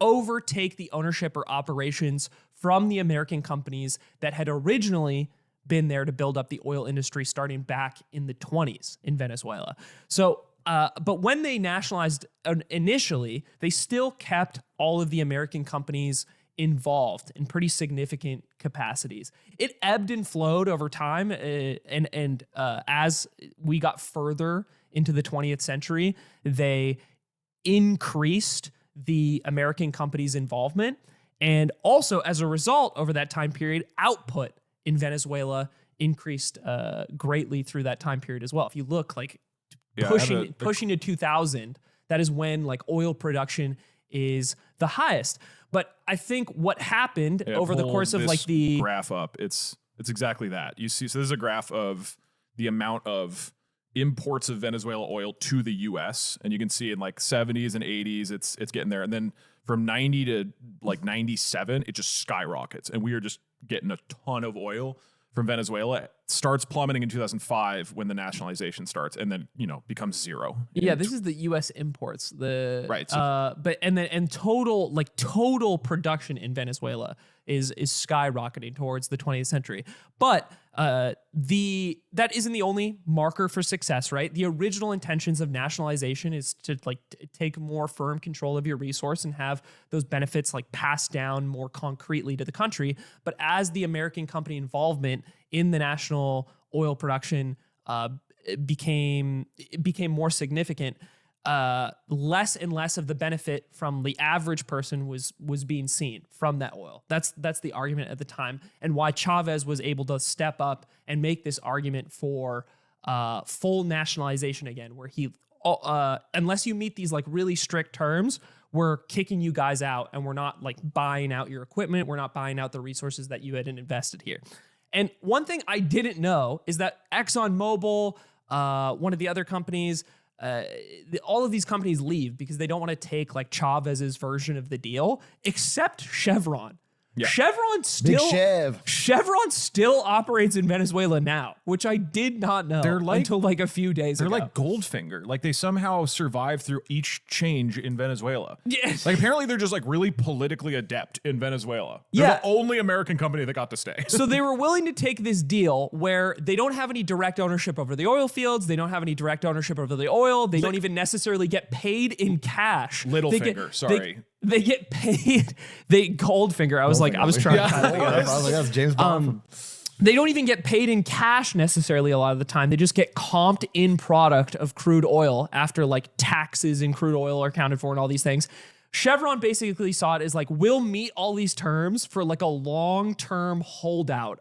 overtake the ownership or operations from the American companies that had originally been there to build up the oil industry starting back in the 20s in Venezuela. So, but when they nationalized initially, they still kept all of the American companies involved in pretty significant capacities. It ebbed and flowed over time, and as we got further into the 20th century, they increased the American companies' involvement. And also, as a result, over that time period, output in Venezuela increased greatly through that time period as well. If you look like pushing to 2000, that is when like oil production is the highest. But I think what happened over the course of like the graph up, it's exactly that. You see, so this is a graph of the amount of imports of Venezuela oil to the US, and you can see in like 70s and 80s it's getting there, and then from 90 to like 97 it just skyrockets, and we are just getting a ton of oil from Venezuela. It starts plummeting in 2005 when the nationalization starts, and then becomes zero. Yeah, this is the U.S. imports. Right. Total production in Venezuela is skyrocketing towards the 20th century. But that isn't the only marker for success, right? The original intentions of nationalization is to take more firm control of your resource and have those benefits like passed down more concretely to the country. But as the American company involvement in the national oil production became more significant, less and less of the benefit from the average person was being seen from that oil. That's the argument at the time, and why Chavez was able to step up and make this argument for full nationalization again, where he unless you meet these like really strict terms, we're kicking you guys out, and we're not like buying out your equipment, we're not buying out the resources that you had invested here. And one thing I didn't know is that ExxonMobil, one of the other companies, all of these companies leave because they don't want to take like Chavez's version of the deal, except Chevron. Yeah. Chevron still operates in Venezuela now, which I did not know until like a few days ago. They're like Goldfinger. Like they somehow survived through each change in Venezuela. Yes. Like apparently they're just like really politically adept in Venezuela. They're the only American company that got to stay. So they were willing to take this deal where they don't have any direct ownership over the oil fields. They don't have any direct ownership over the oil. They don't even necessarily get paid in cash. They get paid. Goldfinger. I was trying to kind of think of this. I was like, that's James Bond. They don't even get paid in cash necessarily a lot of the time. They just get comped in product of crude oil after like taxes and crude oil are accounted for and all these things. Chevron basically saw it as like, we'll meet all these terms for like a long-term holdout